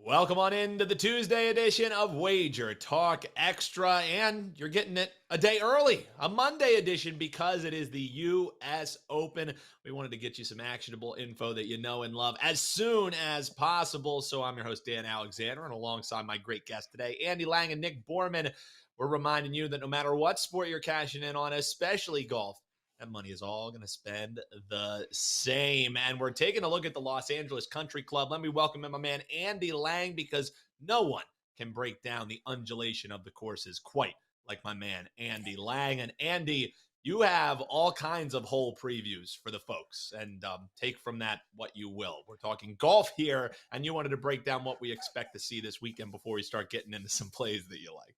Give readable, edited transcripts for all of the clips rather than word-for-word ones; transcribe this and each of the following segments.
Welcome on into the Tuesday edition of Wager Talk Extra, and you're getting it a day early, a Monday edition, because it is the U.S. Open. We wanted to get you some actionable info that you know and love as soon as possible. So I'm your host, Dan Alexander, and alongside my great guests today, Andy Lang and Nick Borrman, we're reminding you that no matter what sport you're cashing in on, especially golf, that money is all going to spend the same. And we're taking a look at the Los Angeles Country Club. Let me welcome in my man, Andy Lang, because no one can break down the undulation of the courses quite like my man, Andy Lang. And Andy, you have all kinds of hole previews for the folks, and take from that what you will. We're talking golf here, and you wanted to break down what we expect to see this weekend before we start getting into some plays that you like.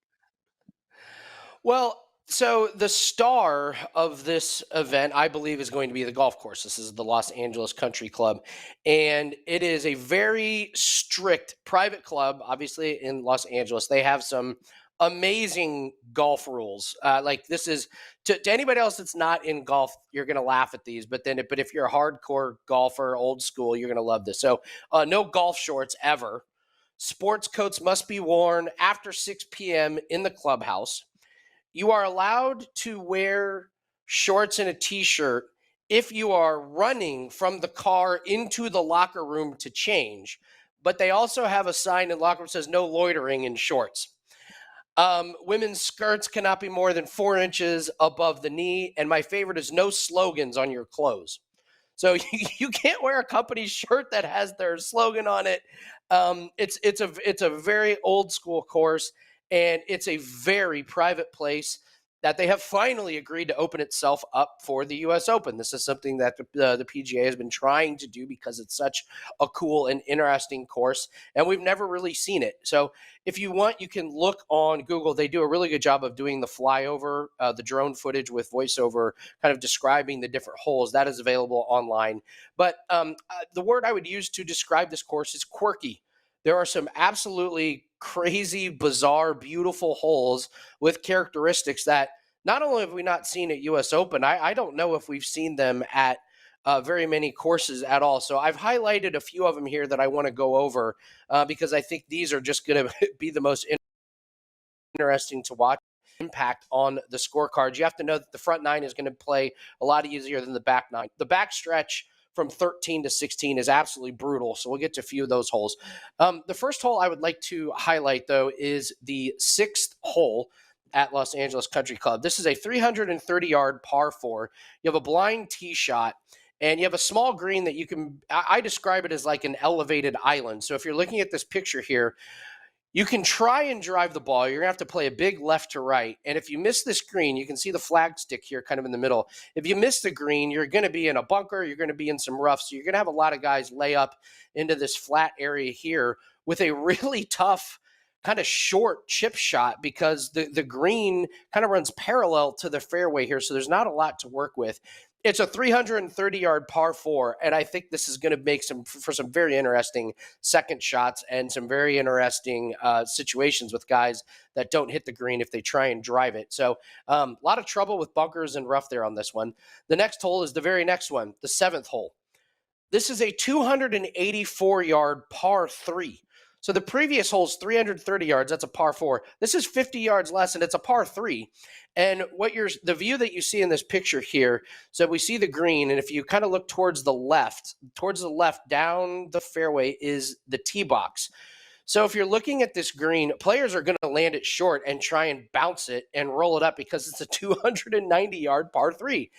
Well, so the star of this event, I believe, is going to be the golf course. This is the Los Angeles Country Club, and it is a very strict private club, obviously, in Los Angeles. They have some amazing golf rules. Like this is to anybody else that's not in golf, you're going to laugh at these, but if you're a hardcore golfer, old school, you're going to love this. So no golf shorts ever. Sports coats must be worn after 6 p.m. in the clubhouse. You are allowed to wear shorts and a t-shirt if you are running from the car into the locker room to change. But they also have a sign in the locker room that says no loitering in shorts. Women's skirts cannot be more than 4 inches above the knee. And my favorite is no slogans on your clothes. So you can't wear a company shirt that has their slogan on it. It's a very old school course. And it's a very private place that they have finally agreed to open itself up for the U.S. Open. This is something that the PGA has been trying to do because it's such a cool and interesting course, and we've never really seen it. So if you want, you can look on Google. They do a really good job of doing the flyover, the drone footage with voiceover, kind of describing the different holes. That is available online. But the word I would use to describe this course is quirky. There are some absolutely crazy, bizarre, beautiful holes with characteristics that not only have we not seen at U.S. Open, I don't know if we've seen them at very many courses at all. So I've highlighted a few of them here that I want to go over because I think these are just going to be the most interesting to watch. Impact on the scorecards. You have to know that the front nine is going to play a lot easier than the back nine. The back stretch from 13 to 16 is absolutely brutal. So we'll get to a few of those holes. The first hole I would like to highlight, though, is the 6th hole at Los Angeles Country Club. This is a 330-yard par 4. You have a blind tee shot, and you have a small green that you can, I describe it as like an elevated island. So if you're looking at this picture here, you can try and drive the ball. You're going to have to play a big left to right. And if you miss this green, you can see the flag stick here kind of in the middle. If you miss the green, you're going to be in a bunker. You're going to be in some rough. So you're going to have a lot of guys lay up into this flat area here with a really tough kind of short chip shot because the green kind of runs parallel to the fairway here. So there's not a lot to work with. It's a 330-yard par 4, and I think this is going to make for some very interesting second shots and some very interesting situations with guys that don't hit the green if they try and drive it. So a lot of trouble with bunkers and rough there on this one. The next hole is the very next one, the 7th hole. This is a 284-yard par 3. So the previous hole is 330 yards. That's a par 4. This is 50 yards less, and it's a par 3. And the view that you see in this picture here, so we see the green, and if you kind of look towards the left down the fairway is the tee box. So if you're looking at this green, players are going to land it short and try and bounce it and roll it up because it's a 290-yard par 3.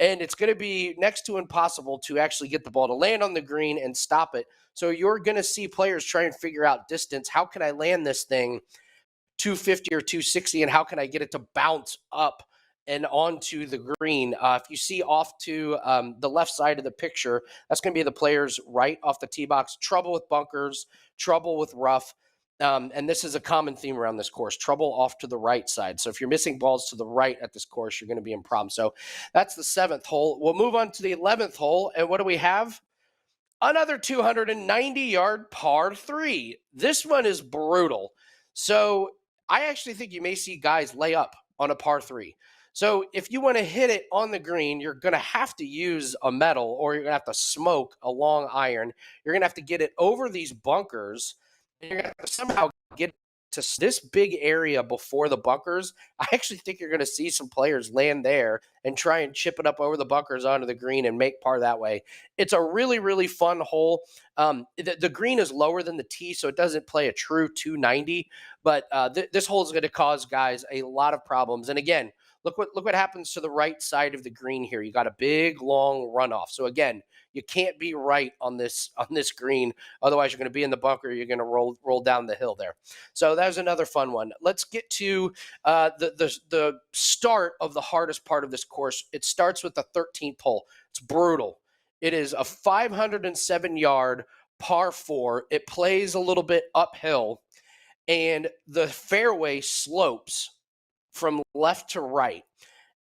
And it's going to be next to impossible to actually get the ball to land on the green and stop it. So you're going to see players try and figure out distance. How can I land this thing 250 or 260, and how can I get it to bounce up and onto the green? If you see off to the left side of the picture, that's going to be the players right off the tee box. Trouble with bunkers, trouble with rough. And this is a common theme around this course, trouble off to the right side. So if you're missing balls to the right at this course, you're going to be in problems. So that's the 7th hole. We'll move on to the 11th hole. And what do we have? Another 290-yard par 3. This one is brutal. So I actually think you may see guys lay up on a par 3. So if you want to hit it on the green, you're going to have to use a metal, or you're going to have to smoke a long iron. You're going to have to get it over these bunkers. And you're going to somehow get to this big area before the bunkers. I actually think you're going to see some players land there and try and chip it up over the bunkers onto the green and make par that way. It's a really, really fun hole. The green is lower than the tee, so it doesn't play a true 290. But this hole is going to cause guys a lot of problems. And again, look what happens to the right side of the green here. You got a big long runoff. So again, you can't be right on this green. Otherwise, you're going to be in the bunker. You're going to roll down the hill there. So that was another fun one. Let's get to the start of the hardest part of this course. It starts with the 13th hole. It's brutal. It is a 507-yard par 4. It plays a little bit uphill, and the fairway slopes from left to right.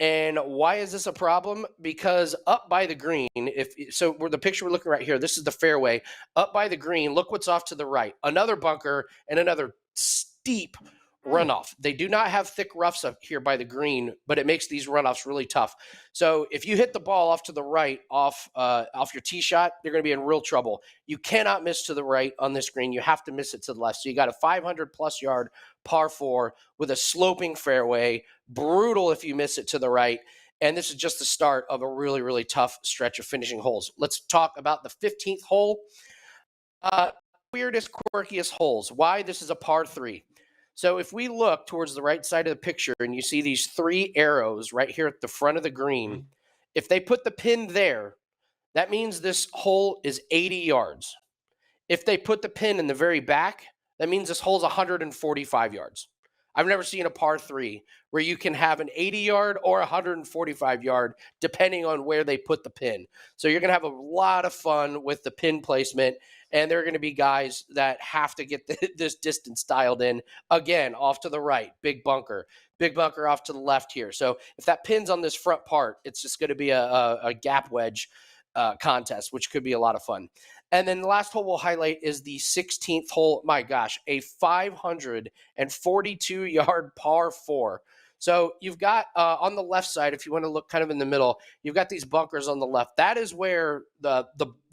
And why is this a problem? Because up by the green, the picture we're looking right here, this is the fairway. Up by the green, look what's off to the right. Another bunker and another steep runoff. They do not have thick roughs up here by the green, but it makes these runoffs really tough. So if you hit the ball off to the right, off your tee shot, you're going to be in real trouble. You cannot miss to the right on this green. You have to miss it to the left. So you got a 500-plus yard par 4 with a sloping fairway. Brutal if you miss it to the right. And this is just the start of a really, really tough stretch of finishing holes. Let's talk about the 15th hole. Weirdest, quirkiest holes. Why? This is a par 3. So if we look towards the right side of the picture and you see these 3 arrows right here at the front of the green, if they put the pin there, that means this hole is 80 yards. If they put the pin in the very back, that means this hole's 145 yards. I've never seen a par 3 where you can have an 80-yard or 145-yard, depending on where they put the pin. So you're going to have a lot of fun with the pin placement, and there are going to be guys that have to get this distance dialed in. Again, off to the right, big bunker off to the left here. So if that pin's on this front part, it's just going to be a gap wedge contest, which could be a lot of fun. And then the last hole we'll highlight is the 16th hole. My gosh, a 542-yard par 4. So you've got on the left side, if you want to look kind of in the middle, you've got these bunkers on the left. That is where the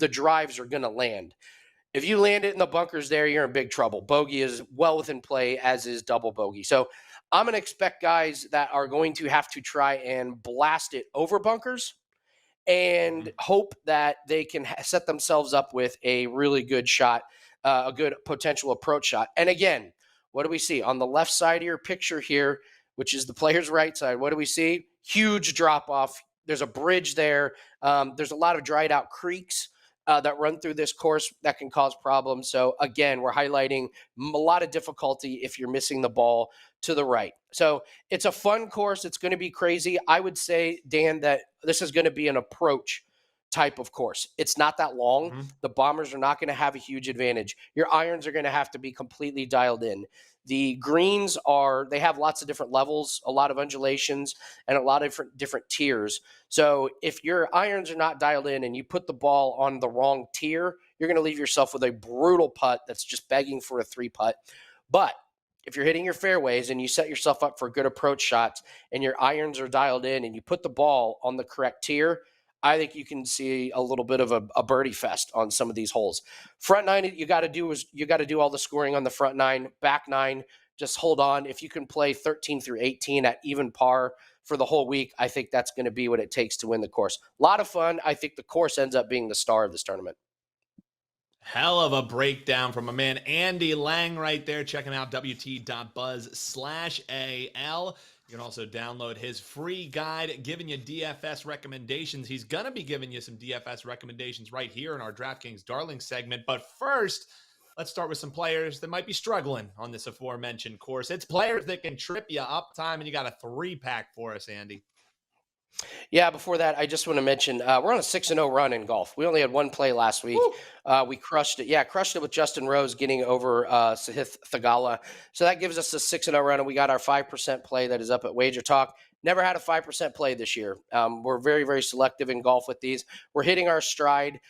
drives are going to land. If you land it in the bunkers there, you're in big trouble. Bogey is well within play, as is double bogey. So I'm going to expect guys that are going to have to try and blast it over bunkers and hope that they can set themselves up with a really good shot, a good potential approach shot. And again, what do we see? On the left side of your picture here, which is the player's right side, what do we see? Huge drop-off. There's a bridge there. There's a lot of dried out creeks that run through this course that can cause problems. So again, we're highlighting a lot of difficulty if you're missing the ball to the right. So it's a fun course. It's going to be crazy. I would say, Dan, that this is going to be an approach type of course. It's not that long. The Bombers are not going to have a huge advantage. Your irons are going to have to be completely dialed in. The greens they have lots of different levels, a lot of undulations, and a lot of different tiers. So if your irons are not dialed in and you put the ball on the wrong tier, you're going to leave yourself with a brutal putt that's just begging for a 3-putt. But if you're hitting your fairways and you set yourself up for good approach shots and your irons are dialed in and you put the ball on the correct tier, I think you can see a little bit of a birdie fest on some of these holes. Front 9, you got to do all the scoring on the front 9. Back 9, just hold on. If you can play 13 through 18 at even par for the whole week, I think that's going to be what it takes to win the course. A lot of fun. I think the course ends up being the star of this tournament. Hell of a breakdown from a man, Andy Lang, right there. Checking out wt.buzz/AL. You can also download his free guide giving you DFS recommendations. He's going to be giving you some DFS recommendations right here in our DraftKings Darlings segment. But first, let's start with some players that might be struggling on this aforementioned course. It's players that can trip you up time, and you got a 3-pack for us, Andy. Yeah, before that, I just want to mention we're on a 6-0 run in golf. We only had one play last week. We crushed it. Yeah, crushed it with Justin Rose getting over Sahith Thagala. So that gives us a 6-0 run, and we got our 5% play that is up at WagerTalk. Never had a 5% play this year. We're very, very selective in golf with these. We're hitting our stride.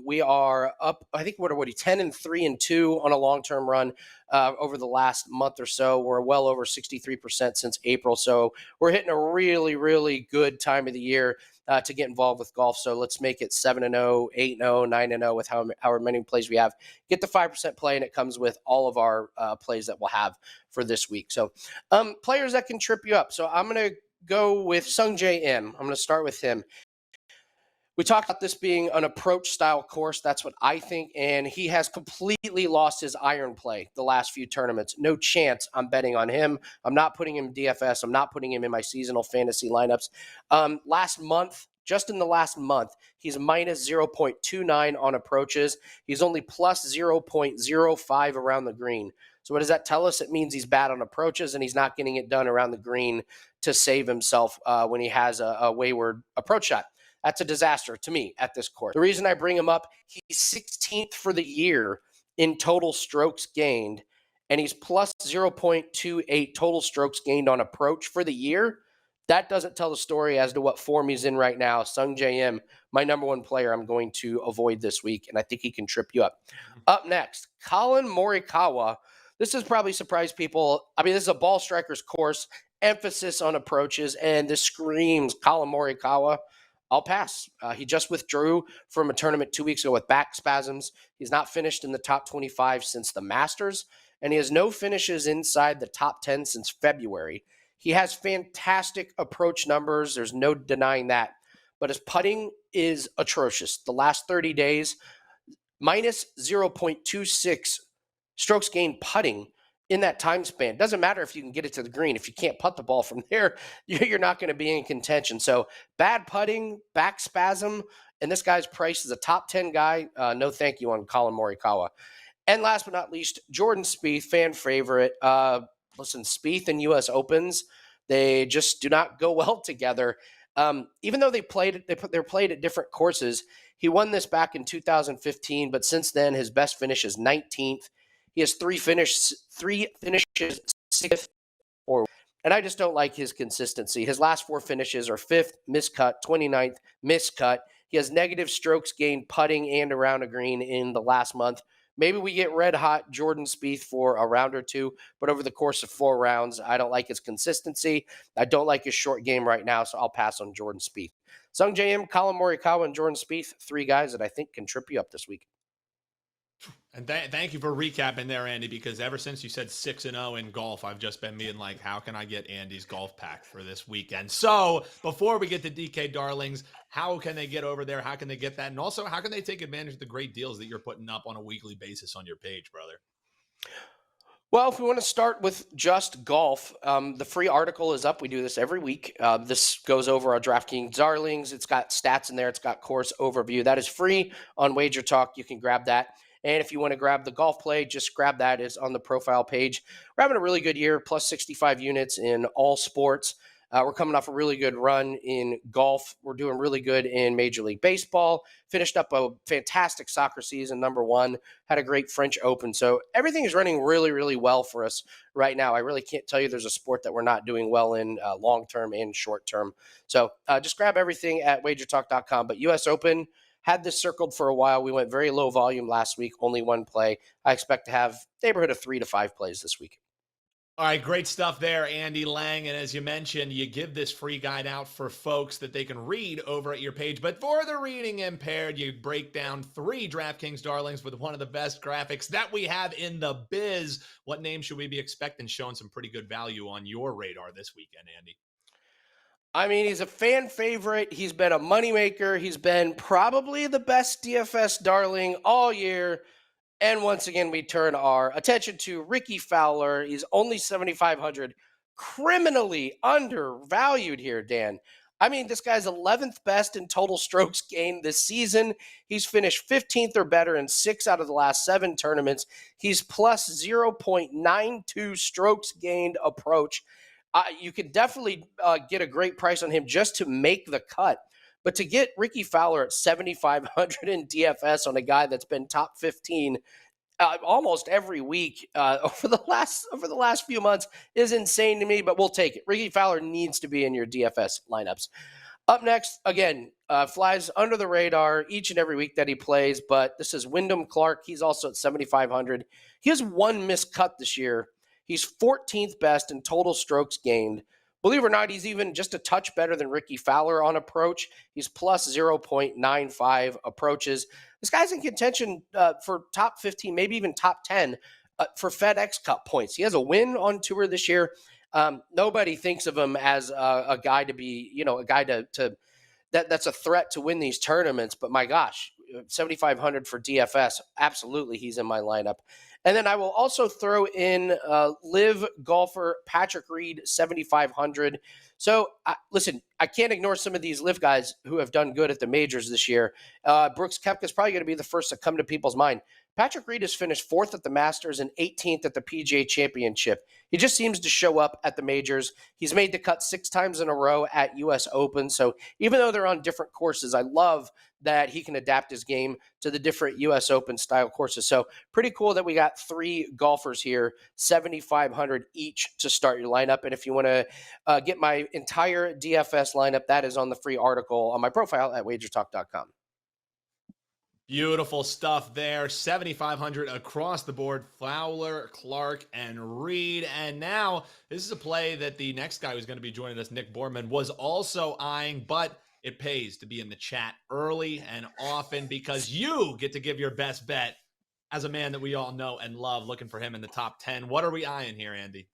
We are up, I think, what are 10-3-2 on a long-term run over the last month or so. We're well over 63% since April. So we're hitting a really, really good time of the year to get involved with golf. So let's make it 7-0, 8-0, 9-0 with however many plays we have. Get the 5% play, and it comes with all of our plays that we'll have for this week. So players that can trip you up. So I'm going to go with Sung J M. I'm going to start with him. We talked about this being an approach style course. That's what I think. And he has completely lost his iron play the last few tournaments. No chance I'm betting on him. I'm not putting him in DFS. I'm not putting him in my seasonal fantasy lineups. Last month, just in the last month, he's minus 0.29 on approaches. He's only plus 0.05 around the green. So what does that tell us? It means he's bad on approaches and he's not getting it done around the green to save himself when he has a wayward approach shot. That's a disaster to me at this course. The reason I bring him up, he's 16th for the year in total strokes gained, and he's plus 0.28 total strokes gained on approach for the year. That doesn't tell the story as to what form he's in right now. Sung J M, my number one player, I'm going to avoid this week, and I think he can trip you up. Up next, Colin Morikawa. This has probably surprised people. I mean, this is a ball striker's course, emphasis on approaches, and this screams Colin Morikawa. I'll pass. He just withdrew from a tournament 2 weeks ago with back spasms. He's not finished in the top 25 since the Masters, and he has no finishes inside the top 10 since February. He has fantastic approach numbers. There's no denying that, but his putting is atrocious. The last 30 days, minus 0.26 strokes gained putting in that time span. Doesn't matter if you can get it to the green. If you can't putt the ball from there, you're not going to be in contention. So bad putting, back spasm, and this guy's price is a top 10 guy. No thank you on Colin Morikawa. And last but not least, Jordan Spieth, fan favorite. Listen, Spieth and U.S. Opens, they just do not go well together. Even though they're played at different courses, he won this back in 2015, but since then his best finish is 19th. He has three finishes, 6th, and I just don't like his consistency. His last 4 finishes are 5th, miscut, 29th, miscut. He has negative strokes gained putting and around a green in the last month. Maybe we get red hot Jordan Spieth for a round or two, but over the course of 4 rounds, I don't like his consistency. I don't like his short game right now, so I'll pass on Jordan Spieth. Sung J M, Colin Morikawa, and Jordan Spieth, 3 guys that I think can trip you up this week. And thank you for recapping there, Andy, because ever since you said 6-0 in golf, I've just been being like, how can I get Andy's golf pack for this weekend? So before we get to DK Darlings, how can they get over there? How can they get that? And also, how can they take advantage of the great deals that you're putting up on a weekly basis on your page, brother? Well, if we want to start with just golf, the free article is up. We do this every week. This goes over our DraftKings Darlings. It's got stats in there. It's got course overview. That is free on WagerTalk. You can grab that. And if you want to grab the golf play, just grab that. It's on the profile page. We're having a really good year, plus 65 units in all sports. We're coming off a really good run in golf. We're doing really good in Major League Baseball. Finished up a fantastic soccer season, #1. Had a great French Open. So everything is running really, really well for us right now. I really can't tell you there's a sport that we're not doing well in long-term and short-term. So just grab everything at wagertalk.com. But U.S. Open, had this circled for a while. We went very low volume last week, only 1 play. I expect to have neighborhood of 3 to 5 plays this week. All right, great stuff there, Andy Lang. And as you mentioned, you give this free guide out for folks that they can read over at your page. But for the reading impaired, you break down 3 DraftKings Darlings with one of the best graphics that we have in the biz. What name should we be expecting showing some pretty good value on your radar this weekend, Andy? I mean, he's a fan favorite. He's been a moneymaker. He's been probably the best DFS darling all year. And once again, we turn our attention to Ricky Fowler. He's only 7,500, criminally undervalued here, Dan. I mean, this guy's 11th best in total strokes gained this season. He's finished 15th or better in 6 out of the last 7 tournaments. He's plus 0.92 strokes gained approach. You could definitely get a great price on him just to make the cut. But to get Ricky Fowler at 7,500 in DFS on a guy that's been top 15 almost every week over the last few months is insane to me, but we'll take it. Ricky Fowler needs to be in your DFS lineups. Up next, again, flies under the radar each and every week that he plays, but this is Wyndham Clark. He's also at 7,500. He has one missed cut this year. He's 14th best in total strokes gained. Believe it or not, he's even just a touch better than Ricky Fowler on approach. He's plus 0.95 approaches. This guy's in contention for top 15, maybe even top 10 for FedEx Cup points. He has a win on tour this year. Nobody thinks of him as a guy to be, a guy that's a threat to win these tournaments. But my gosh, 7,500 for DFS. Absolutely, he's in my lineup. And then I will also throw in live golfer Patrick Reed, 7,500. So listen, I can't ignore some of these live guys who have done good at the majors this year. Brooks Koepka is probably going to be the first to come to people's mind. Patrick Reed has finished 4th at the Masters and 18th at the PGA Championship. He just seems to show up at the majors. He's made the cut 6 times in a row at U.S. Open. So even though they're on different courses, I love that he can adapt his game to the different U.S. Open style courses. So pretty cool that we got 3 golfers here, 7,500 each to start your lineup. And if you want to get my entire DFS lineup, that is on the free article on my profile at WagerTalk.com. Beautiful stuff there. 7,500 across the board. Fowler, Clark, and Reed. And now this is a play that the next guy who's going to be joining us, Nick Borrman, was also eyeing, but it pays to be in the chat early and often because you get to give your best bet as a man that we all know and love, looking for him in the top 10. What are we eyeing here, Andy?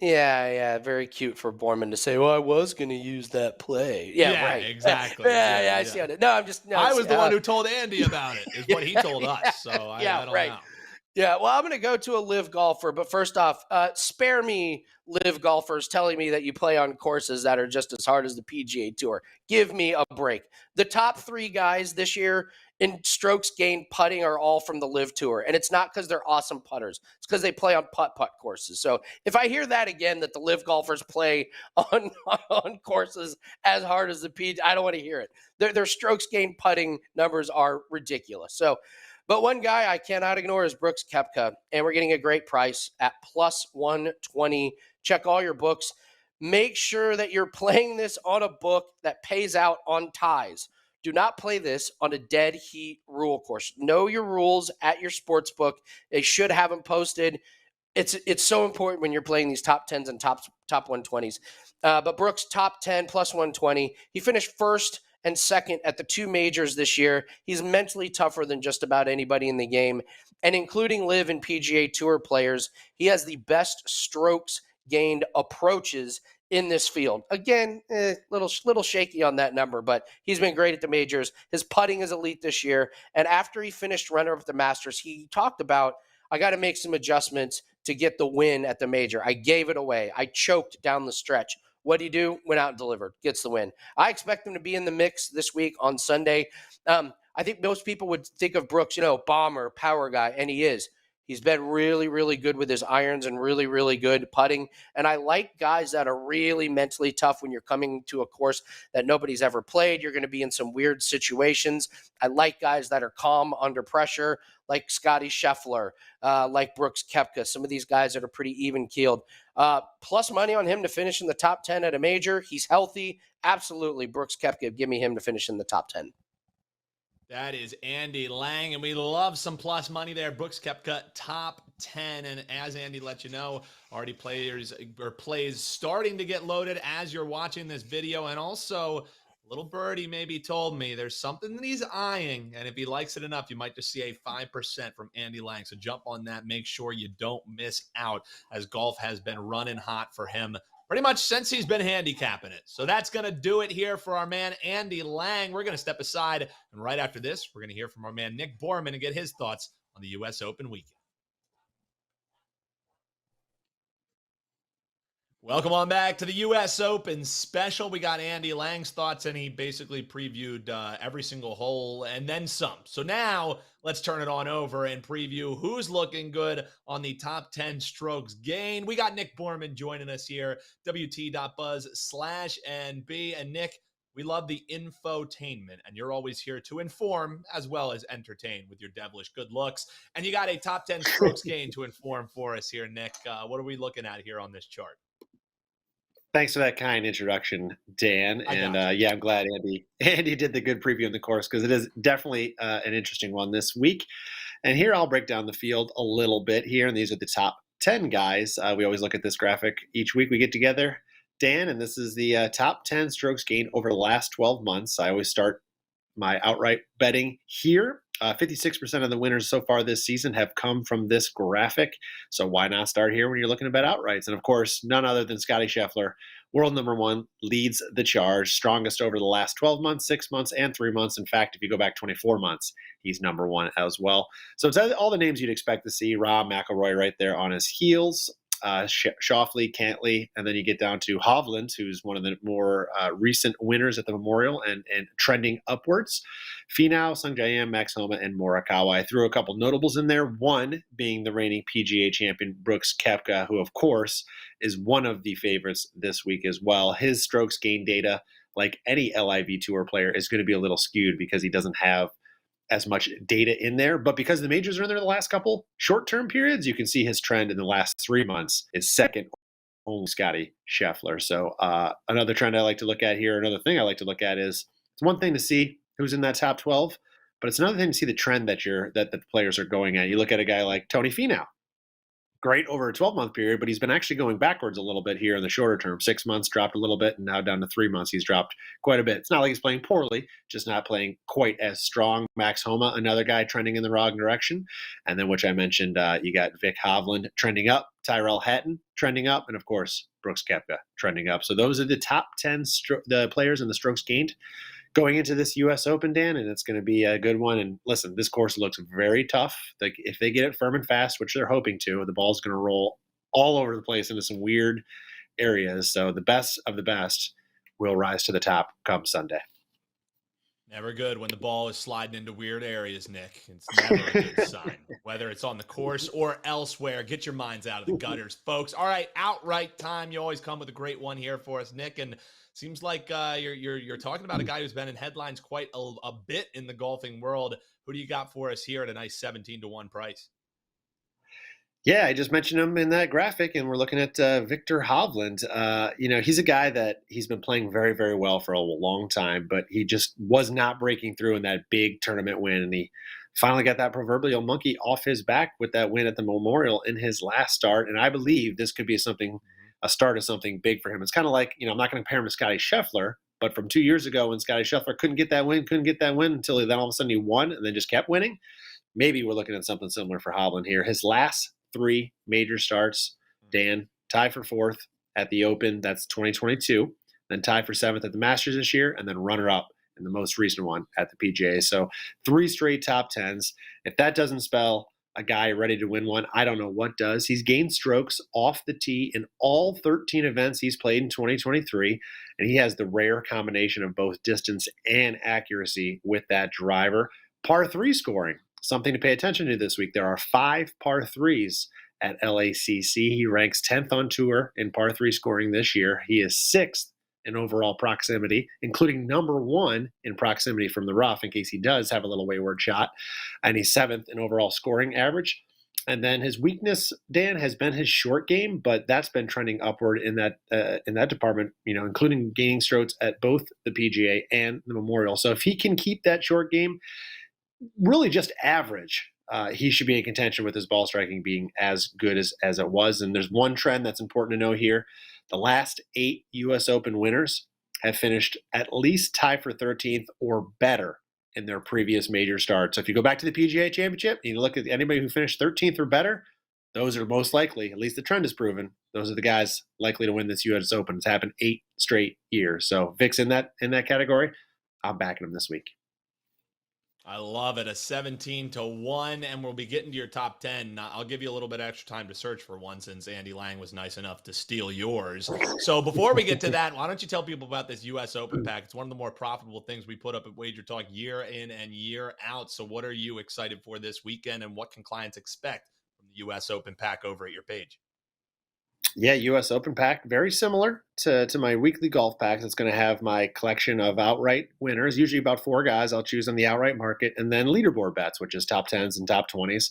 Yeah, very cute for Borman to say, well, I was going to use that play. Yeah, right. Exactly. Yeah, I see it. No, I'm just... No, I was the one who told Andy about it, is what he told us, so I don't know. Yeah, well, I'm going to go to a live golfer, but first off, spare me live golfers telling me that you play on courses that are just as hard as the PGA Tour. Give me a break. The top 3 guys this year in strokes gained putting are all from the live tour, and it's not because they're awesome putters. It's because they play on putt-putt courses. So if I hear that again, that the live golfers play on courses as hard as the PGA, I don't want to hear it. Their strokes gained putting numbers are ridiculous. So, but one guy I cannot ignore is Brooks Koepka, and we're getting a great price at plus 120. Check all your books. Make sure that you're playing this on a book that pays out on ties. Do not play this on a dead heat rule course. Know your rules at your sports book. They should have them posted. It's so important when you're playing these top 10s and top 120s. But Brooks, top 10 plus 120. He finished 1st and 2nd at the 2 majors this year. He's mentally tougher than just about anybody in the game. And including live and PGA Tour players, he has the best strokes gained approaches in this field. Again, little shaky on that number, but he's been great at the majors. His putting is elite this year. And after he finished runner-up at the Masters, he talked about, I got to make some adjustments to get the win at the major. I gave it away. I choked down the stretch. What do you do? Went out and delivered. Gets the win. I expect him to be in the mix this week on Sunday. I think most people would think of Brooks, bomber, power guy, and he is. He's been really, really good with his irons and really, really good putting. And I like guys that are really mentally tough when you're coming to a course that nobody's ever played. You're going to be in some weird situations. I like guys that are calm under pressure, like Scotty Scheffler, like Brooks Koepka, some of these guys that are pretty even-keeled. Plus money on him to finish in the top 10 at a major. He's healthy. Absolutely, Brooks Koepka. Give me him to finish in the top 10. That is Andy Lang, and we love some plus money there. Brooks Koepka, top 10. And as Andy let you know, already plays starting to get loaded as you're watching this video. And also, little birdie maybe told me there's something that he's eyeing, and if he likes it enough, you might just see a 5% from Andy Lang. So jump on that. Make sure you don't miss out, as golf has been running hot for him pretty much since he's been handicapping it. So that's going to do it here for our man, Andy Lang. We're going to step aside, and right after this, we're going to hear from our man, Nick Borrman, and get his thoughts on the U.S. Open weekend. Welcome on back to the U.S. Open special. We got Andy Lang's thoughts, and he basically previewed every single hole and then some. So now let's turn it on over and preview who's looking good on the top 10 strokes gained. We got Nick Borrman joining us here, WT.buzz/NB. And Nick, we love the infotainment, and you're always here to inform as well as entertain with your devilish good looks. And you got a top 10 strokes gained to inform for us here, Nick. What are we looking at here on this chart? Thanks for that kind introduction, Dan. I And got you. yeah, I'm glad Andy did the good preview on the course because it is definitely an interesting one this week. And here I'll break down the field a little bit here. And these are the top 10 guys. We always look at this graphic each week we get together, Dan, and this is the top 10 strokes gained over the last 12 months. I always start my outright betting here. 56% of the winners so far this season have come from this graphic. So why not start here when you're looking to bet outrights? And of course, none other than Scotty Scheffler, world number one, leads the charge, strongest over the last 12 months, 6 months, and 3 months. In fact, if you go back 24 months, he's number one as well. So it's all the names you'd expect to see. Rahm, McIlroy right there on his heels. Schauffele, Cantley, and then you get down to Hovland, who's one of the more recent winners at the Memorial and trending upwards. Finau, Sungjae, Max Homa, and Morikawa. I threw a couple notables in there, one being the reigning PGA champion Brooks Koepka, who, of course, is one of the favorites this week as well. His strokes gain data, like any LIV Tour player, is going to be a little skewed because he doesn't have as much data in there. But because the majors are in there the last couple short-term periods, you can see his trend in the last 3 months is second only Scotty Scheffler. So another trend I like to look at here, another thing I like to look at is it's one thing to see who's in that top 12, but it's another thing to see the trend that the players are going at. You look at a guy like Tony Finau, great over a 12-month period, but he's been actually going backwards a little bit here in the shorter term. 6 months dropped a little bit, and now down to 3 months, he's dropped quite a bit. It's not like he's playing poorly, just not playing quite as strong. Max Homa, another guy trending in the wrong direction. And then, which I mentioned, you got Vic Hovland trending up, Tyrell Hatton trending up, and of course, Brooks Koepka trending up. So those are the top 10 the players in the strokes gained going into this U.S. Open, Dan, and it's going to be a good one. And listen, this course looks very tough. Like if they get it firm and fast, which they're hoping to, the ball's going to roll all over the place into some weird areas. So the best of the best will rise to the top come Sunday. Never good when the ball is sliding into weird areas, Nick. It's never a good sign, whether it's on the course or elsewhere. Get your minds out of the gutters, folks. All right, outright time. You always come with a great one here for us, Nick. And seems like you're talking about a guy who's been in headlines quite a bit in the golfing world. Who do you got for us here at a nice 17-1 price? Yeah, I just mentioned him in that graphic, and we're looking at Victor Hovland. He's a guy that he's been playing very, very well for a long time, but he just was not breaking through in that big tournament win, and he finally got that proverbial monkey off his back with that win at the Memorial in his last start. And I believe this could be a start of something big for him. It's kind of like, I'm not going to compare him to Scotty Scheffler, but from 2 years ago when Scotty Scheffler couldn't get that win until then all of a sudden he won and then just kept winning. Maybe we're looking at something similar for Hovland here. His last 3 major starts, Dan, tie for 4th at the Open, that's 2022, then tie for 7th at the Masters this year, and then runner-up in the most recent one at the PGA. So 3 straight top 10s. If that doesn't spell a guy ready to win one, I don't know what does. He's gained strokes off the tee in all 13 events he's played in 2023, and he has the rare combination of both distance and accuracy with that driver. Par 3 scoring, something to pay attention to this week. There are 5 par 3s at LACC. He ranks 10th on tour in par 3 scoring this year. He is 6th in overall proximity, including number 1 in proximity from the rough in case he does have a little wayward shot. And he's 7th in overall scoring average. And then his weakness, Dan, has been his short game, but that's been trending upward in that department, including gaining strokes at both the PGA and the Memorial. So if he can keep that short game really just average, he should be in contention with his ball striking being as good as it was. And there's one trend that's important to know here. The last 8 U.S. Open winners have finished at least tied for 13th or better in their previous major starts. So if you go back to the PGA Championship and you look at anybody who finished 13th or better, those are most likely, at least the trend is proven, those are the guys likely to win this U.S. Open. It's happened 8 straight years. So Vic's in that category. I'm backing him this week. I love it. A 17-1, and we'll be getting to your top 10. I'll give you a little bit extra time to search for one since Andy Lang was nice enough to steal yours. So before we get to that, why don't you tell people about this U.S. Open pack? It's one of the more profitable things we put up at WagerTalk year in and year out. So what are you excited for this weekend, and what can clients expect from the U.S. Open pack over at your page? Yeah, U.S. Open pack, very similar to my weekly golf packs. It's going to have my collection of outright winners, usually about 4 guys I'll choose on the outright market, and then leaderboard bets, which is top 10s and top 20s.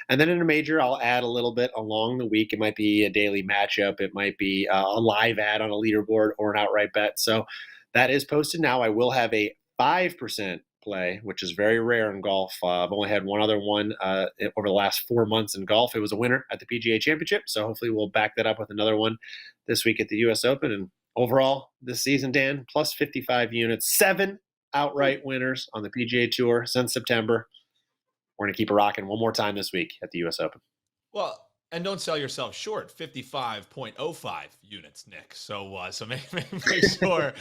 And then in a major, I'll add a little bit along the week. It might be a daily matchup. It might be a live ad on a leaderboard or an outright bet. So that is posted now. I will have a 5% play, which is very rare in golf. I've only had one other one over the last 4 months in golf. It was a winner at the PGA Championship. So hopefully we'll back that up with another one this week at the US Open. And overall, this season, Dan, plus 55 units, 7 outright winners on the PGA Tour since September. We're going to keep it rocking one more time this week at the US Open. Well, and don't sell yourself short. 55.05 units, Nick. So make sure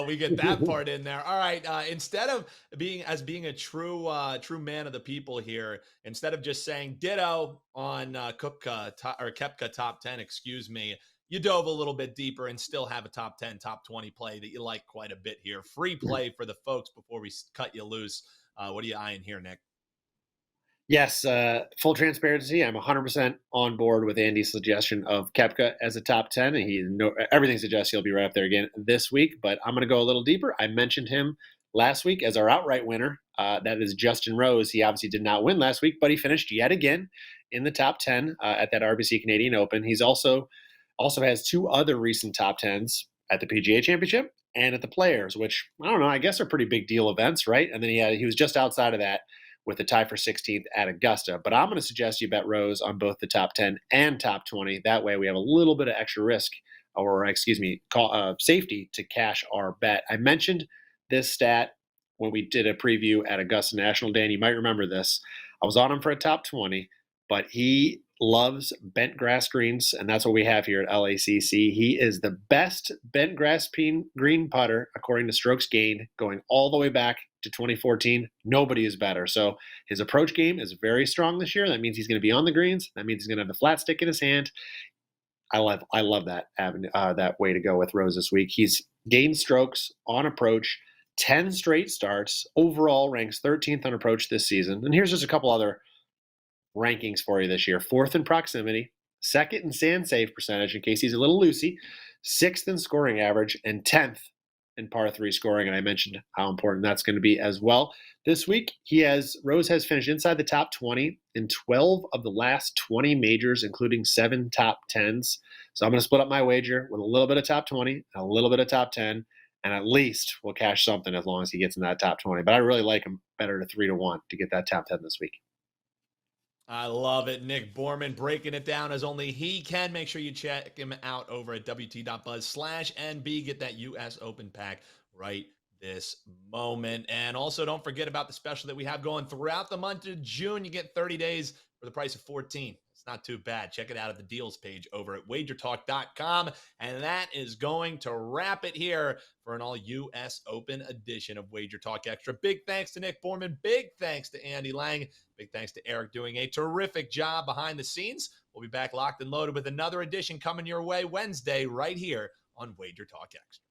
we get that part in there. All right. Instead of being a true man of the people here, instead of just saying ditto on Koepka top 10, excuse me, you dove a little bit deeper and still have a top 10, top 20 play that you like quite a bit here. Free play for the folks before we cut you loose. What are you eyeing here, Nick? Yes, full transparency. I'm 100% on board with Andy's suggestion of Koepka as a top 10. And everything suggests he'll be right up there again this week. But I'm going to go a little deeper. I mentioned him last week as our outright winner. That is Justin Rose. He obviously did not win last week, but he finished yet again in the top 10 at that RBC Canadian Open. He's also has 2 other recent top 10s at the PGA Championship and at the Players, which I don't know. I guess are pretty big deal events, right? And then he was just outside of that with a tie for 16th at Augusta. But I'm going to suggest you bet Rose on both the top 10 and top 20. That way we have a little bit of extra risk, or safety to cash our bet. I mentioned this stat when we did a preview at Augusta National. Dan, you might remember this. I was on him for a top 20, but he loves bent grass greens, and that's what we have here at LACC. He is the best bent grass green putter, according to strokes gained, going all the way back to 2014. Nobody is better. So his approach game is very strong this year. That means he's going to be on the greens. That means he's going to have the flat stick in his hand. I love that avenue, that way to go with Rose this week. He's gained strokes on approach, 10 straight starts. Overall ranks 13th on approach this season. And here's just a couple other rankings for you this year. 4th in proximity, 2nd in sand save percentage, in case he's a little loosey, 6th in scoring average, and 10th in par 3 scoring. And I mentioned how important that's going to be as well. This week, Rose has finished inside the top 20 in 12 of the last 20 majors, including 7 top 10s. So I'm going to split up my wager with a little bit of top 20 and a little bit of top 10. And at least we'll cash something as long as he gets in that top 20. But I really like him better to 3-1 to get that top 10 this week. I love it. Nick Borrman breaking it down as only he can. Make sure you check him out over at wt.buzz/NB. Get that US Open pack right this moment. And also don't forget about the special that we have going throughout the month of June. You get 30 days for the price of 14. It's not too bad. Check it out at the deals page over at WagerTalk.com. And that is going to wrap it here for an all US Open edition of Wager Talk Extra. Big thanks to Nick Borrman. Big thanks to Andy Lang. Big thanks to Eric doing a terrific job behind the scenes. We'll be back locked and loaded with another edition coming your way Wednesday right here on Wager Talk Extra.